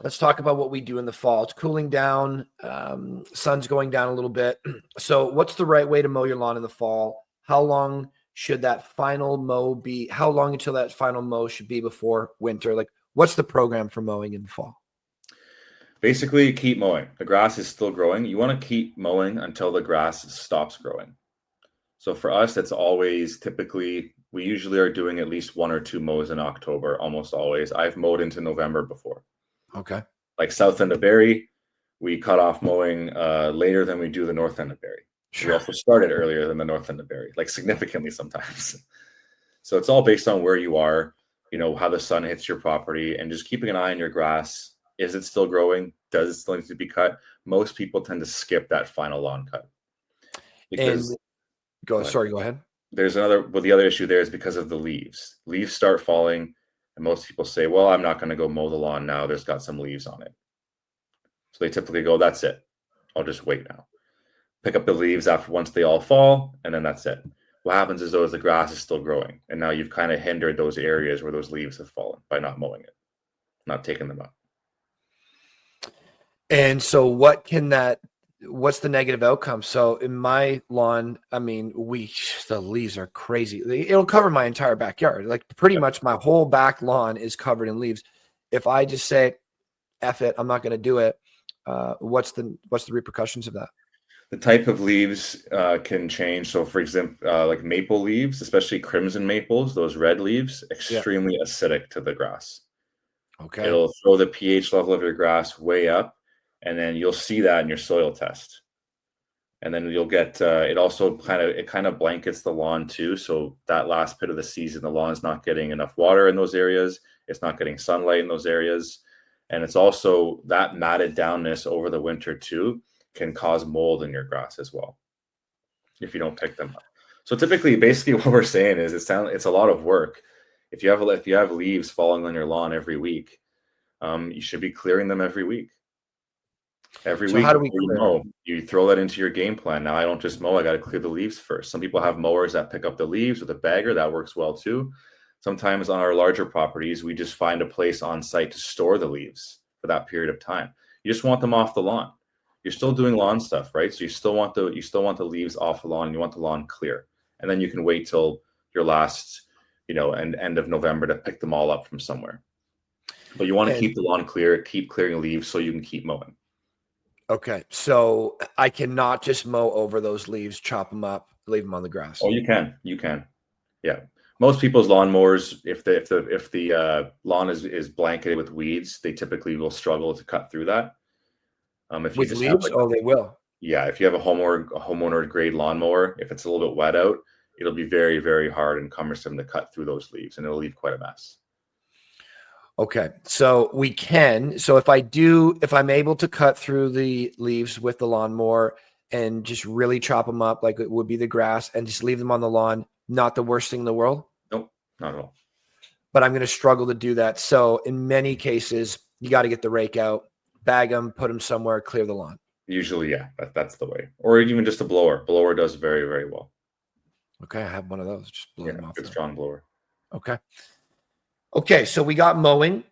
Let's talk about what we do in the fall. It's cooling down. Sun's going down a little bit. So what's the right way to mow your lawn in the fall? How long should that final mow be? How long until that final mow should be before winter? Like, what's the program for mowing in the fall? Basically, keep mowing. The grass is still growing. You want to keep mowing until the grass stops growing. So for us, that's always typically, we usually are doing at least 1 or 2 mows in October, almost always. I've mowed into November before. Okay. Like south end of Barrie, we cut off mowing later than we do the north end of Barrie. Sure. We also started earlier than the north end of Barrie, like significantly sometimes. So it's all based on where you are, how the sun hits your property, and just keeping an eye on your grass. Is it still growing? Does it still need to be cut? Most people tend to skip that final lawn cut. Because, go ahead. There's the other issue there is because of the leaves. Leaves start falling, and most people say, well, I'm not going to go mow the lawn now. There's got some leaves on it. So they typically go, that's it. I'll just wait now. Pick up the leaves once they all fall, and then that's it. What happens is, though, is the grass is still growing, and now you've kind of hindered those areas where those leaves have fallen by not mowing it, not taking them up. And so what's the negative outcome? So in my lawn, I mean, the leaves are crazy. It'll cover my entire backyard. Like pretty much my whole back lawn is covered in leaves. If I just say, F it, I'm not going to do it. What's the repercussions of that? The type of leaves can change. So for example, like maple leaves, especially crimson maples, those red leaves, extremely acidic to the grass. Okay. It'll throw the pH level of your grass way up. And then you'll see that in your soil test. And then you'll get, it also kind of blankets the lawn too. So that last bit of the season, the lawn is not getting enough water in those areas. It's not getting sunlight in those areas. And it's also that matted downness over the winter too can cause mold in your grass as well, if you don't pick them up. So typically, basically what we're saying is it's a lot of work. If you have leaves falling on your lawn every week, you should be clearing them every week. Every week, how do we clear? You throw that into your game plan. Now, I don't just mow. I got to clear the leaves first. Some people have mowers that pick up the leaves with a bagger. That works well too. Sometimes on our larger properties, we just find a place on site to store the leaves for that period of time. You just want them off the lawn. You're still doing lawn stuff, right? So you still want the leaves off the lawn. And you want the lawn clear, and then you can wait till your last, end of November to pick them all up from somewhere. But you want to keep the lawn clear, keep clearing leaves so you can keep mowing. Okay, so I cannot just mow over those leaves, chop them up, leave them on the grass. Oh, you can. Yeah, most people's lawnmowers, if the lawn is blanketed with weeds, they typically will struggle to cut through that. If you with just leaves, they will. Yeah, if you have a homeowner grade lawnmower, if it's a little bit wet out, it'll be very, very hard and cumbersome to cut through those leaves, and it'll leave quite a mess. Okay, so if I'm able to cut through the leaves with the lawnmower and just really chop them up like it would be the grass and just leave them on the lawn, not the worst thing in the world? Nope, not at all. But I'm going to struggle to do that. So in many cases, you got to get the rake out, bag them, put them somewhere, clear the lawn. Usually, yeah, that's the way. Or even just a blower. Blower does very, very well. Okay, I have one of those. Just blow them off. Good strong blower. Okay, so we got mowing.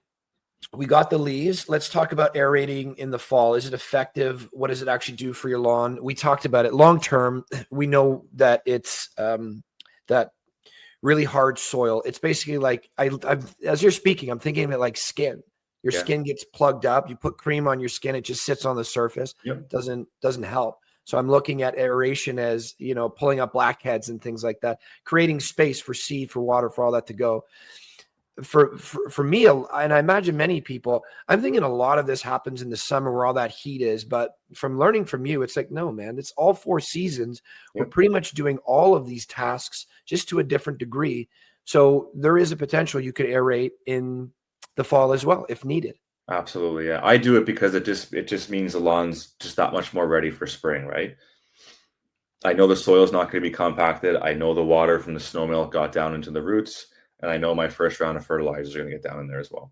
We got the leaves. Let's talk about aerating in the fall. Is it effective? What does it actually do for your lawn? We talked about it long term. We know that it's that really hard soil. It's basically like as you're speaking, I'm thinking of it like skin. Your skin gets plugged up. You put cream on your skin. It just sits on the surface. Yep. Doesn't help. So I'm looking at aeration as, pulling up blackheads and things like that, creating space for seed, for water, for all that to go. For me, and I imagine many people, I'm thinking a lot of this happens in the summer where all that heat is. But from learning from you, it's like, no, man, it's all 4 seasons. We're pretty much doing all of these tasks just to a different degree. So there is a potential you could aerate in the fall as well if needed. Absolutely, yeah. I do it because it just means the lawn's just that much more ready for spring, right? I know the soil's not going to be compacted. I know the water from the snow melt got down into the roots. And I know my first round of fertilizer is going to get down in there as well.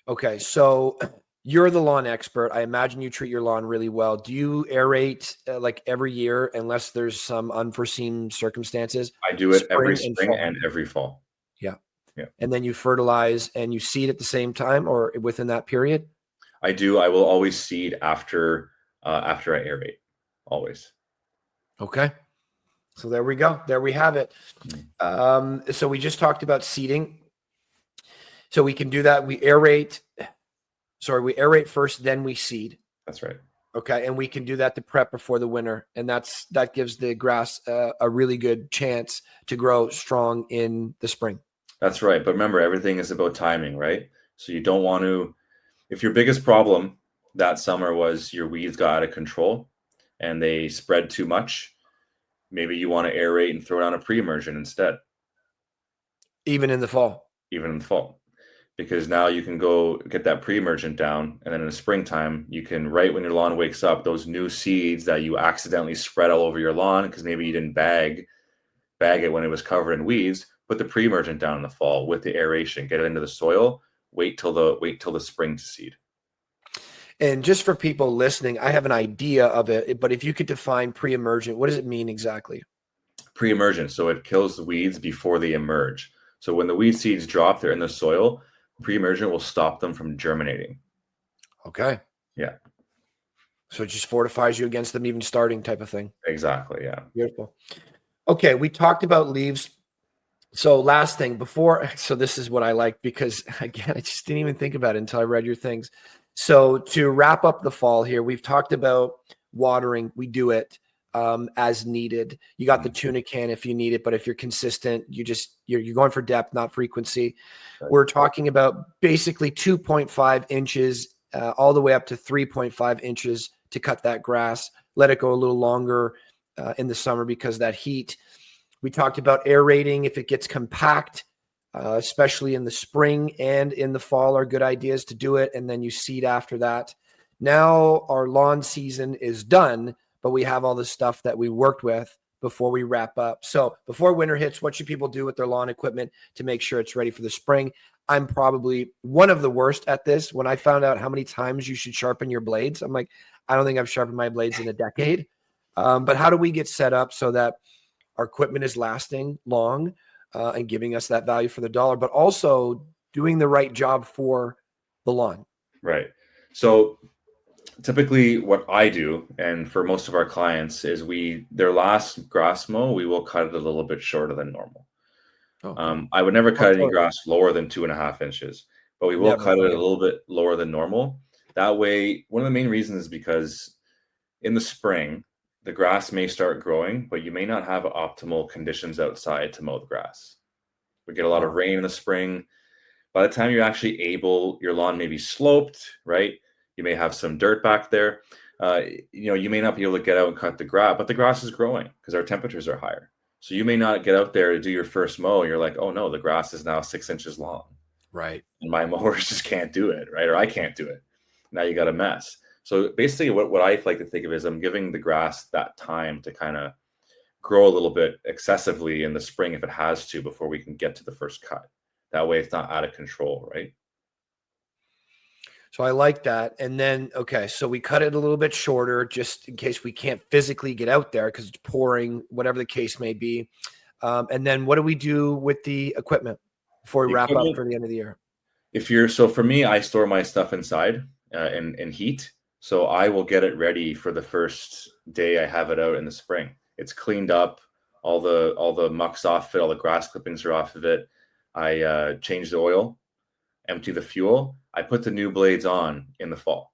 Okay, so you're the lawn expert. I imagine you treat your lawn really well. Do you aerate like every year unless there's some unforeseen circumstances? I do it every spring and every fall. Yeah. Yeah. and then you fertilize and you seed at the same time or within that period? I do. I will always seed after I aerate, always. Okay. So there we go. There we have it. So we just talked about seeding. So we can do that. We aerate first, then we seed. That's right. Okay. And we can do that to prep before the winter. And that gives the grass a really good chance to grow strong in the spring. That's right. But remember, everything is about timing, right? So you don't want to, if your biggest problem that summer was your weeds got out of control and they spread too much, maybe you want to aerate and throw down a pre-emergent instead. Even in the fall. Even in the fall. Because now you can go get that pre-emergent down, and then in the springtime, you can, right when your lawn wakes up, those new seeds that you accidentally spread all over your lawn because maybe you didn't bag it when it was covered in weeds, put the pre-emergent down in the fall with the aeration, get it into the soil, wait till the spring to seed. And just for people listening, I have an idea of it, but if you could define pre-emergent, what does it mean exactly? Pre-emergent, so it kills the weeds before they emerge. So when the weed seeds drop, they're in the soil, pre-emergent will stop them from germinating. Okay. Yeah. So it just fortifies you against them even starting type of thing. Exactly, yeah. Beautiful. Okay, we talked about leaves. So last thing so this is what I like because, again, I just didn't even think about it until I read your things. So to wrap up the fall here, we've talked about watering. We do it as needed. You got the tuna can if you need it, but if you're consistent, you're going for depth, not frequency. Right. We're talking about basically 2.5 inches all the way up to 3.5 inches to cut that grass. Let it go a little longer in the summer because of that heat. We talked about aerating if it gets compact, especially in the spring and in the fall are good ideas to do it. And then you seed after that. Now our lawn season is done, but we have all the stuff that we worked with before we wrap up. So before winter hits, what should people do with their lawn equipment to make sure it's ready for the spring? I'm probably one of the worst at this. When I found out how many times you should sharpen your blades, I'm like, I don't think I've sharpened my blades in a decade. But how do we get set up so that our equipment is lasting long and giving us that value for the dollar, but also doing the right job for the lawn? Right. So typically what I do, and for most of our clients, is their last grass mow, we will cut it a little bit shorter than normal. Okay. I would never cut any grass lower than 2.5 inches, but we will cut it a little bit lower than normal. That way, one of the main reasons is because in the spring, the grass may start growing, but you may not have optimal conditions outside to mow the grass. We get a lot of rain in the spring. By the time you're actually your lawn may be sloped, right? You may have some dirt back there. You may not be able to get out and cut the grass, but the grass is growing because our temperatures are higher. So you may not get out there to do your first mow. And you're like, oh no, the grass is now 6 inches long. Right. And my mowers just can't do it, right? Or I can't do it. Now you got a mess. So basically what I like to think of is I'm giving the grass that time to kind of grow a little bit excessively in the spring if it has to before we can get to the first cut. That way it's not out of control, right? So I like that. And then, okay, so we cut it a little bit shorter just in case we can't physically get out there because it's pouring, whatever the case may be. And then what do we do with the equipment before we wrap up for the end of the year? So for me, I store my stuff inside in heat. So I will get it ready for the first day I have it out in the spring. It's cleaned up, all the muck's off it, all the grass clippings are off of it. I change the oil, empty the fuel. I put the new blades on in the fall.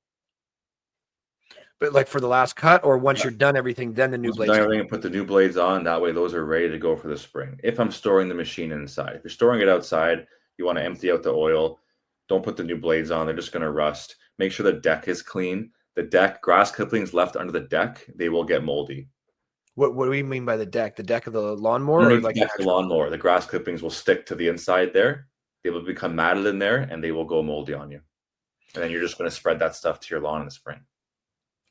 But like for the last cut, or once you're done everything, then the new blades. Done everything and put the new blades on. That way, those are ready to go for the spring. If I'm storing the machine inside, if you're storing it outside, you want to empty out the oil. Don't put the new blades on; they're just going to rust. Make sure the deck is clean. The deck, grass clippings left under the deck, they will get moldy. What do we mean by the deck? The deck of the lawnmower, or like the lawnmower? The grass clippings will stick to the inside there. They will become matted in there, and they will go moldy on you. And then you're just going to spread that stuff to your lawn in the spring.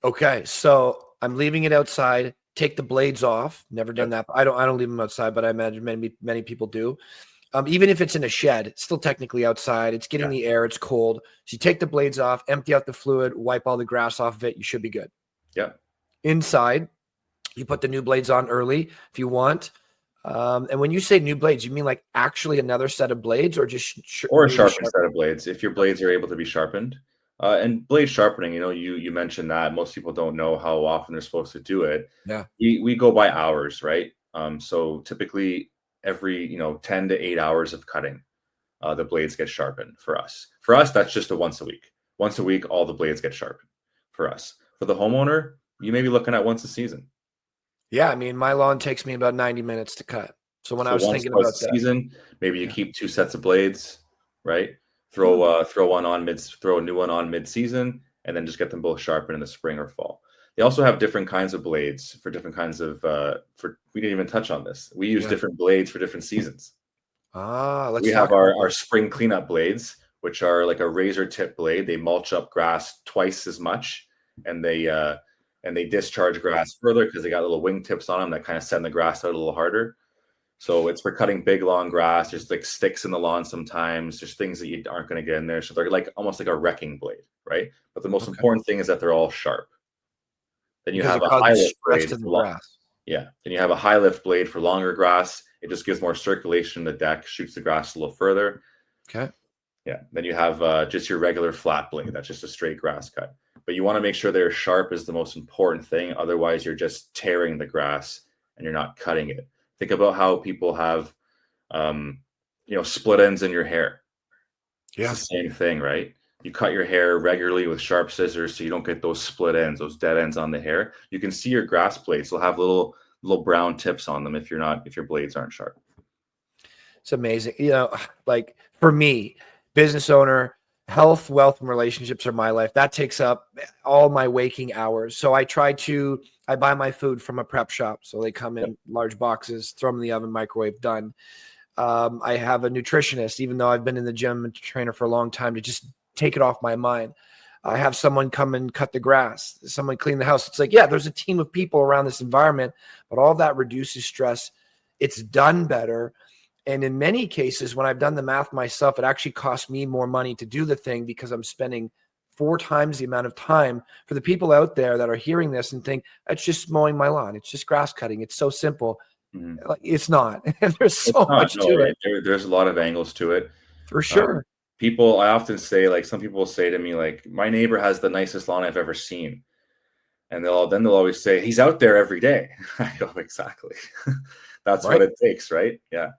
Okay, so I'm leaving it outside. Take the blades off. Never done that. I don't leave them outside, but I imagine many people do. Even if it's in a shed, it's still technically outside. It's getting the air. It's cold. So you take the blades off, empty out the fluid, wipe all the grass off of it. You should be good. Yeah. Inside, you put the new blades on early if you want. And when you say new blades, you mean like actually another set of blades, or just Or a newly sharpened sharpened? set of blades, if your blades are able to be sharpened. And blade sharpening, you mentioned that most people don't know how often they're supposed to do it. Yeah. We go by hours, right? So typically every 10 to 8 hours of cutting, the blades get sharpened for us. For us, that's just a once a week. Once a week, all the blades get sharpened for us. For the homeowner, you may be looking at once a season. Yeah, I mean, my lawn takes me about 90 minutes to cut. So when I So was once thinking twice a about that, season, maybe you yeah. keep 2 sets of blades, right? Hmm. Throw a new one on mid season, and then just get them both sharpened in the spring or fall. They also have different kinds of blades for different kinds of we didn't even touch on this. We use Yeah. different blades for different seasons. Let's We have talk about our that. spring cleanup blades, which are like a razor tip blade. They mulch up grass twice as much, and they discharge grass further because they got little wing tips on them that kind of send the grass out a little harder. So it's for cutting big, long grass. There's like sticks in the lawn sometimes. There's things that you aren't going to get in there. So they're like almost like a wrecking blade, right? But the most Okay. important thing is that they're all sharp. Then you Because have it a high causes lift stress blade to the for long. grass. Yeah. Then you have a high lift blade for longer grass. It just gives more circulation in the deck, shoots the grass a little further. Okay. Yeah. Then you have just your regular flat blade. That's just a straight grass cut. But you want to make sure they're sharp is the most important thing. Otherwise, you're just tearing the grass and you're not cutting it. Think about how people have split ends in your hair. It's Yeah. the same thing, right? You cut your hair regularly with sharp scissors so you don't get those split ends, those dead ends on the hair. You can see your grass blades will have little brown tips on them if your blades aren't sharp. It's amazing. Like for me, business owner, health, wealth, and relationships are my life. That takes up all my waking hours. So I buy my food from a prep shop. So they come Yep. in large boxes, throw them in the oven, microwave, done. I have a nutritionist, even though I've been in the gym and trainer for a long time, to just take it off my mind. I have someone come and cut the grass, someone clean the house. It's like, yeah, there's a team of people around this environment, but all that reduces stress. It's done better. And in many cases, when I've done the math myself, it actually costs me more money to do the thing because I'm spending 4 times the amount of time. For the people out there that are hearing this and think, it's just mowing my lawn, it's just grass cutting, it's so simple. Mm-hmm. Like, it's not. And there's It's so not. much No, to it, there's a lot of angles to it. for Um, sure. I often say, like, some people say to me, like, my neighbor has the nicest lawn I've ever seen. And they'll always say, he's out there every day. I go, exactly. That's what Right. it takes, right? Yeah.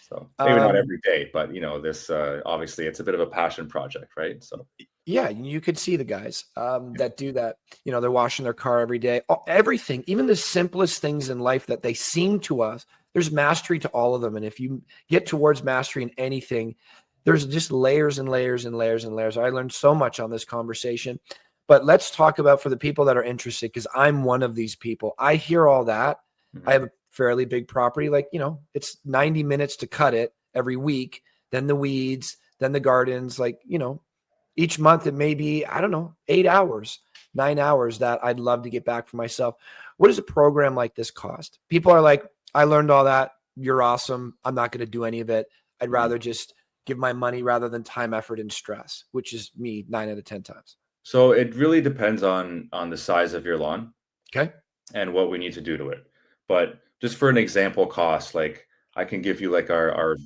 So maybe not Um, every day, but this obviously it's a bit of a passion project, right? So yeah, you could see the guys that do that. They're washing their car every day. Everything, even the simplest things in life that they seem to us, there's mastery to all of them. And if you get towards mastery in anything, there's just layers and layers and layers and layers. I learned so much on this conversation. But let's talk about, for the people that are interested, because I'm one of these people. I hear all that. I have a fairly big property. Like, it's 90 minutes to cut it every week, then the weeds, then the gardens. Like, each month it may be, I don't know, 8 hours, 9 hours that I'd love to get back for myself. What does a program like this cost? People are like, I learned all that. You're awesome. I'm not going to do any of it. I'd rather just give my money rather than time, effort, and stress, which is me 9 out of 10 times. So it really depends on the size of your lawn Okay. and what we need to do to it. But just for an example cost, like I can give you like our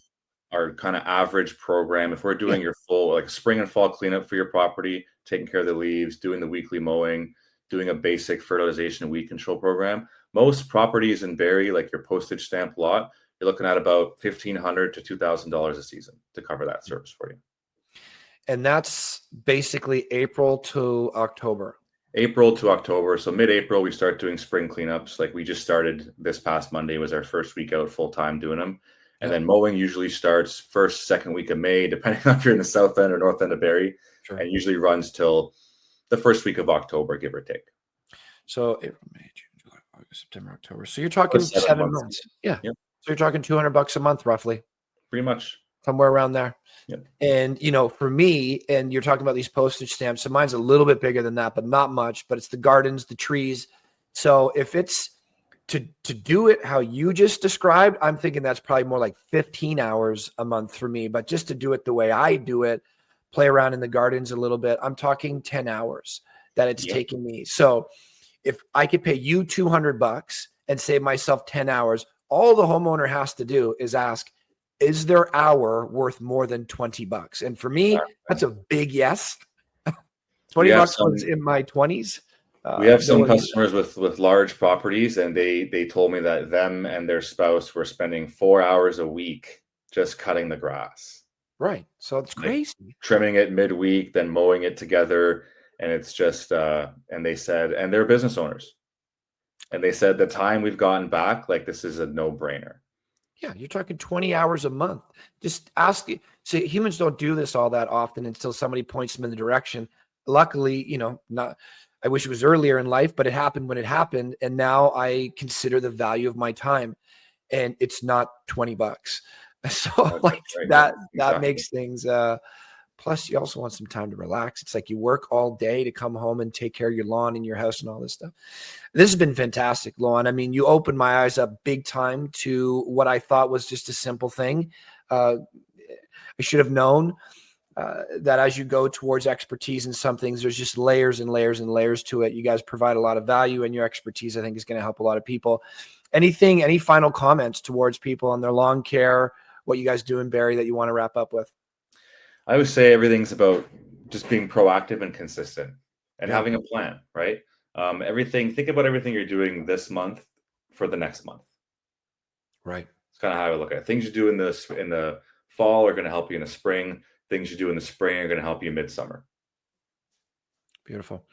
kind of average program. If we're Yeah. doing your full like spring and fall cleanup for your property, taking care of the leaves, doing the weekly mowing, doing a basic fertilization and weed control program, most properties in Barrie, like your postage stamp lot, you're looking at about $1,500 to $2,000 a season to cover that service for you. And that's basically April to October. April to October. So mid-April, we start doing spring cleanups. Like we just started this past Monday was our first week out full time doing them. And then mowing usually starts first, second week of May, depending on if you're in the south end or north end of Barrie, and usually runs till the first week of October, give or take. So April, May, June, July, August, September, October. So you're talking 7 months. Yeah. Yep. So you're talking $200 a month, roughly. Pretty much. Somewhere around there. Yep. And, for me, and you're talking about these postage stamps. So mine's a little bit bigger than that, but not much. But it's the gardens, the trees. So if it's to do it how you just described, I'm thinking that's probably more like 15 hours a month for me. But just to do it the way I do it, play around in the gardens a little bit, I'm talking 10 hours that it's taking me. So if I could pay you $200 and save myself 10 hours, All the homeowner has to do is ask, is their hour worth more than $20? And for me, that's a big yes. $20 was in my 20s. We have some customers with large properties, and they told me that them and their spouse were spending 4 hours a week just cutting the grass. Right. So it's crazy. Like trimming it midweek, then mowing it together. And it's just, and they said, and they're business owners. And they said the time we've gotten back, like this is a no-brainer. Yeah, you're talking 20 hours a month. Just ask. See, humans don't do this all that often until somebody points them in the direction. Luckily, I wish it was earlier in life, but it happened when it happened. And now I consider the value of my time, and it's not $20. So that makes things, plus you also want some time to relax. It's like you work all day to come home and take care of your lawn and your house and all this stuff. This has been fantastic, Luan. I mean, you opened my eyes up big time to what I thought was just a simple thing. I should have known that as you go towards expertise in some things, there's just layers and layers and layers to it. You guys provide a lot of value, and your expertise, I think, is going to help a lot of people. Any final comments towards people on their lawn care, what you guys do in Barrie that you want to wrap up with? I would say everything's about just being proactive and consistent and having a plan, right? Think about everything you're doing this month for the next month. Right. It's kind of how I look at it. Things you do in the fall are going to help you in the spring. Things you do in the spring are going to help you midsummer. Beautiful.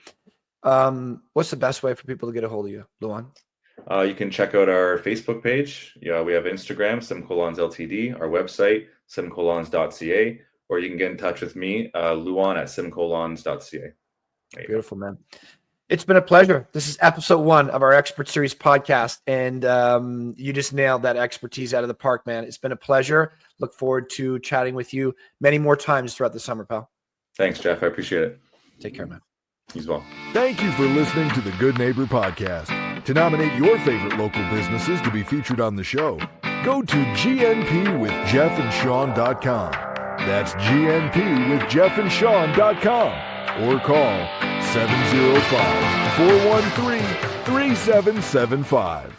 What's the best way for people to get a hold of you, Luan? You can check out our Facebook page. Yeah, we have Instagram, Simcoe Lawns Ltd, our website, simcoelawns.ca, or you can get in touch with me, Luan at simcoelawns.ca. Beautiful, man. It's been a pleasure. This is episode 1 of our Expert Series podcast, and you just nailed that expertise out of the park, man. It's been a pleasure. Look forward to chatting with you many more times throughout the summer, pal. Thanks, Jeff. I appreciate it. Take care, man. You as well. Thank you for listening to the Good Neighbor Podcast. To nominate your favorite local businesses to be featured on the show, go to gnpwithjeffandsean.com. That's gnpwithjeffandsean.com, or call 705-413-3775.